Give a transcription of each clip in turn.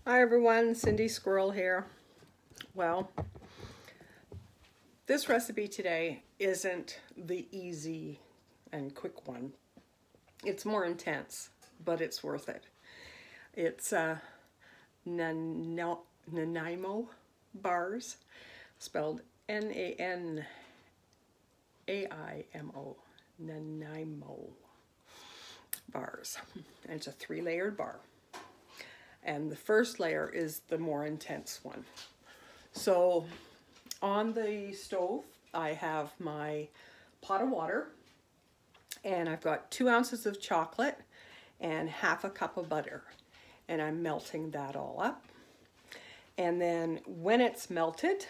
Hi everyone, Cindy Squirrel here. Well, this recipe today isn't the easy and quick one. It's more intense, but it's worth it. It's Nanaimo Bars, spelled N-A-N-A-I-M-O, Nanaimo Bars. And it's a 3-layered bar. And the first layer is the more intense one. So on the stove, I have my pot of water, and I've got 2 ounces of chocolate and half a cup of butter. And I'm melting that all up. And then when it's melted,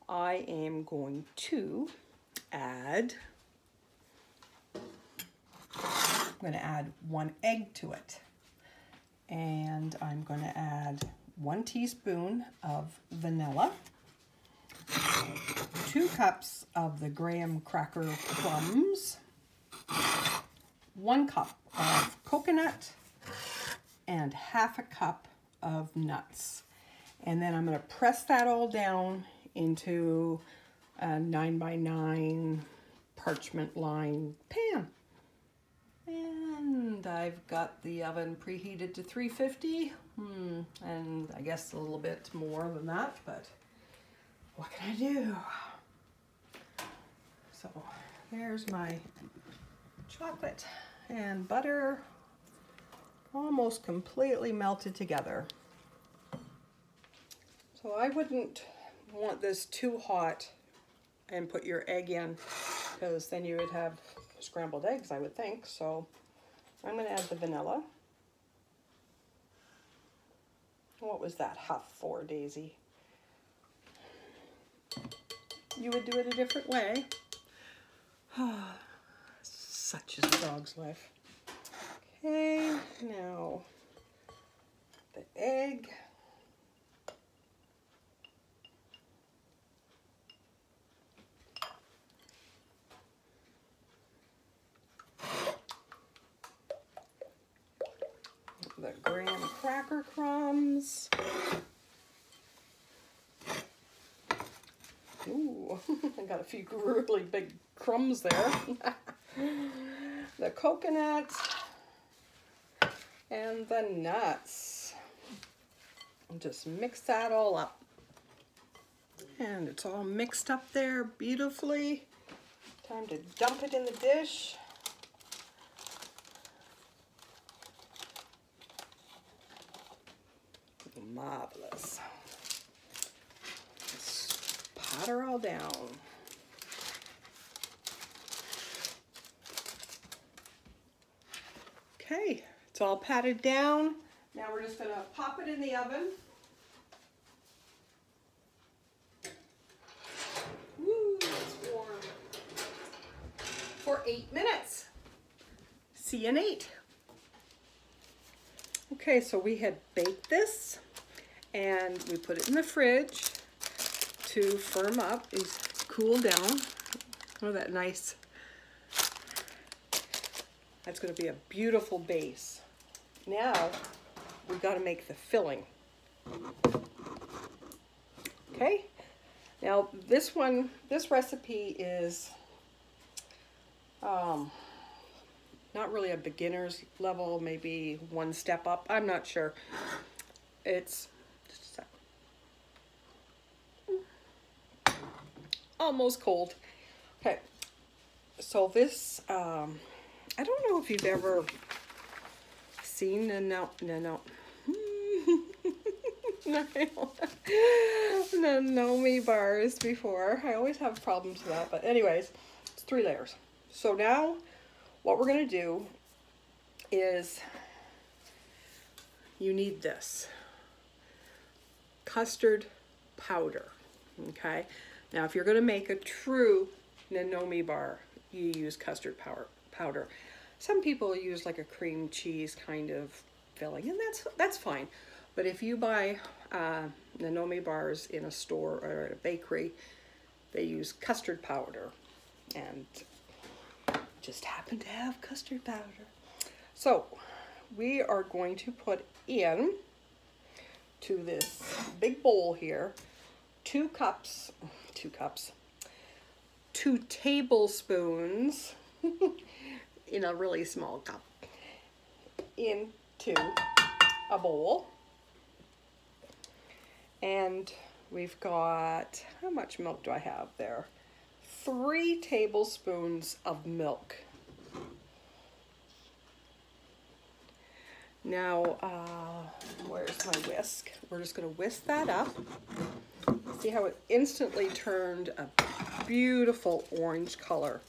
I am going to add 1 egg to it. And I'm going to add 1 teaspoon of vanilla, 2 cups of the graham cracker crumbs, 1 cup of coconut, and half a cup of nuts. And then I'm going to press that all down into a 9x9 parchment lined pan. And I've got the oven preheated to 350, and I guess a little bit more than that, but what can I do? So there's my chocolate and butter almost completely melted together. So I wouldn't want this too hot and put your egg in, because then you would have scrambled eggs, I would think. So I'm going to add the vanilla. What was that huff for, Daisy? You would do it a different way. Such is a dog's life. Okay, now the egg. The graham cracker crumbs. Ooh, I got a few really big crumbs there. The coconut and the nuts. And just mix that all up. And it's all mixed up there beautifully. Time to dump it in the dish. Marvelous. Just pat her all down. Okay, it's all patted down. Now we're just going to pop it in the oven. Woo, it's warm. For 8 minutes. See you in 8. Okay, so we had baked this and we put it in the fridge to firm up and cool down. Oh, that nice. That's going to be a beautiful base. Now we've got to make the filling. Okay, now this recipe is not really a beginner's level, maybe 1 step up. I'm not sure. It's just almost cold. Okay, so this, I don't know if you've ever seen Nanaimo Bars before. I always have problems with that, but anyways, it's 3 layers. So now what we're going to do is you need this custard powder. Okay, now if you're going to make a true Nanaimo bar, you use custard powder. Some people use like a cream cheese kind of filling, and that's fine. But if you buy Nanaimo bars in a store or at a bakery, they use custard powder, and just happen to have custard powder. So we are going to put in to this big bowl here 2 tablespoons in a really small cup into a bowl. And we've got, how much milk do I have there? 3 tablespoons of milk. Now, where's my whisk? We're just going to whisk that up. See how it instantly turned a beautiful orange color.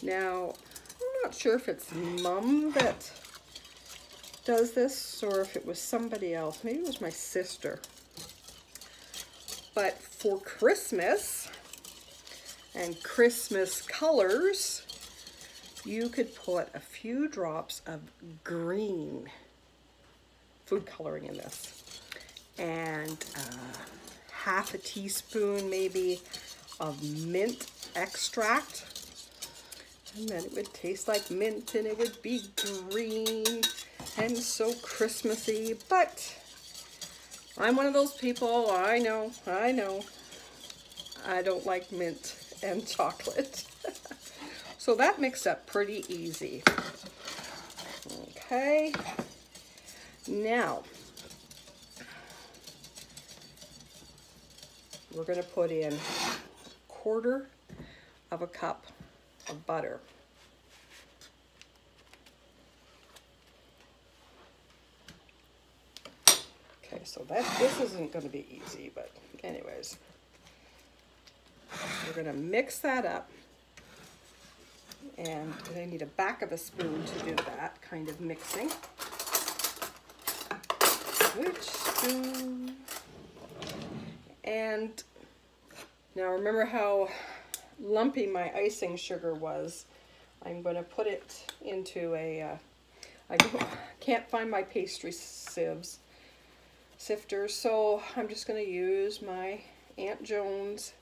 Now, I'm not sure if it's Mom that does this or if it was somebody else. Maybe it was my sister. But for Christmas and Christmas colors, you could put a few drops of green food coloring in this, and half a teaspoon maybe of mint extract, and then it would taste like mint and it would be green and so Christmassy. But I'm one of those people, I know, I don't like mint and chocolate. So that makes up pretty easy. Okay, now we're going to put in 1/4 of a cup of butter. Okay, so this isn't going to be easy, but anyways, we're going to mix that up. And I need a back of a spoon to do that kind of mixing. Which spoon? And now remember how lumpy my icing sugar was. I'm going to put it into a, I can't find my pastry sifter, so I'm just going to use my Aunt Jones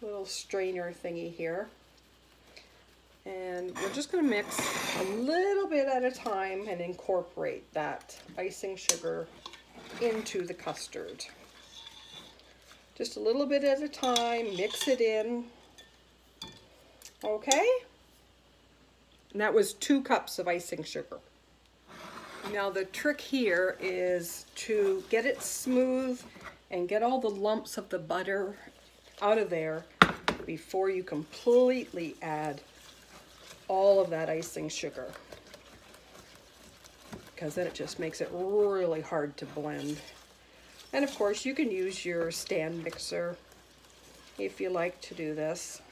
little strainer thingy here. And we're just going to mix a little bit at a time and incorporate that icing sugar into the custard. Just a little bit at a time, mix it in. Okay? And that was 2 cups of icing sugar. Now the trick here is to get it smooth and get all the lumps of the butter out of there before you completely add all of that icing sugar, because then it just makes it really hard to blend. And of course you can use your stand mixer if you like to do this.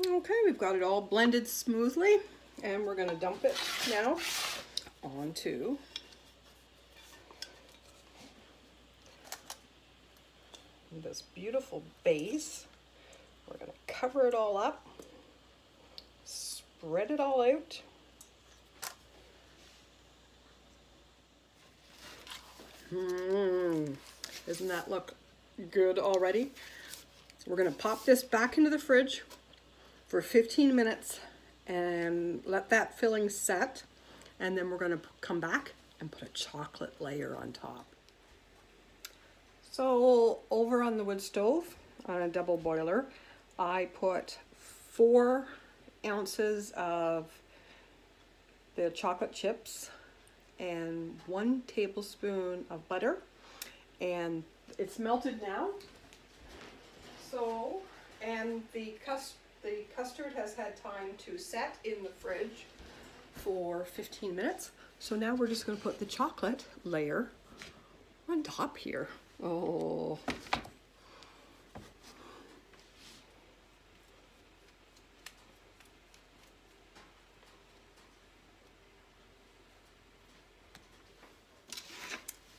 Okay, we've got it all blended smoothly, and we're going to dump it now onto this beautiful base. We're going to cover it all up. Spread it all out. Doesn't that look good already? We're going to pop this back into the fridge for 15 minutes and let that filling set. And then we're going to come back and put a chocolate layer on top. So over on the wood stove, on a double boiler, I put 4 ounces of the chocolate chips and 1 tablespoon of butter, and it's melted now. So, and the custard has had time to set in the fridge for 15 minutes. So now we're just going to put the chocolate layer on top here. Oh.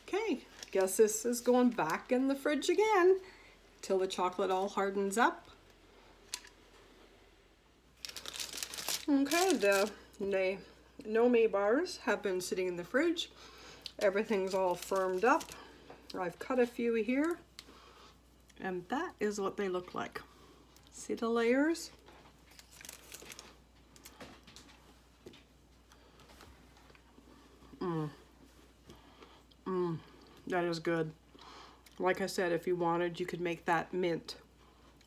Okay, guess this is going back in the fridge again till the chocolate all hardens up. Okay, the Nanaimo bars have been sitting in the fridge. Everything's all firmed up. I've cut a few here, and that is what they look like. See the layers? That is good. Like I said, if you wanted, you could make that mint.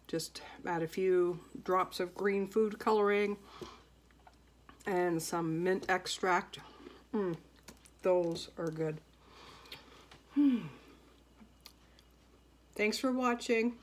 Just add a few drops of green food coloring and some mint extract. Those are good. Thanks for watching.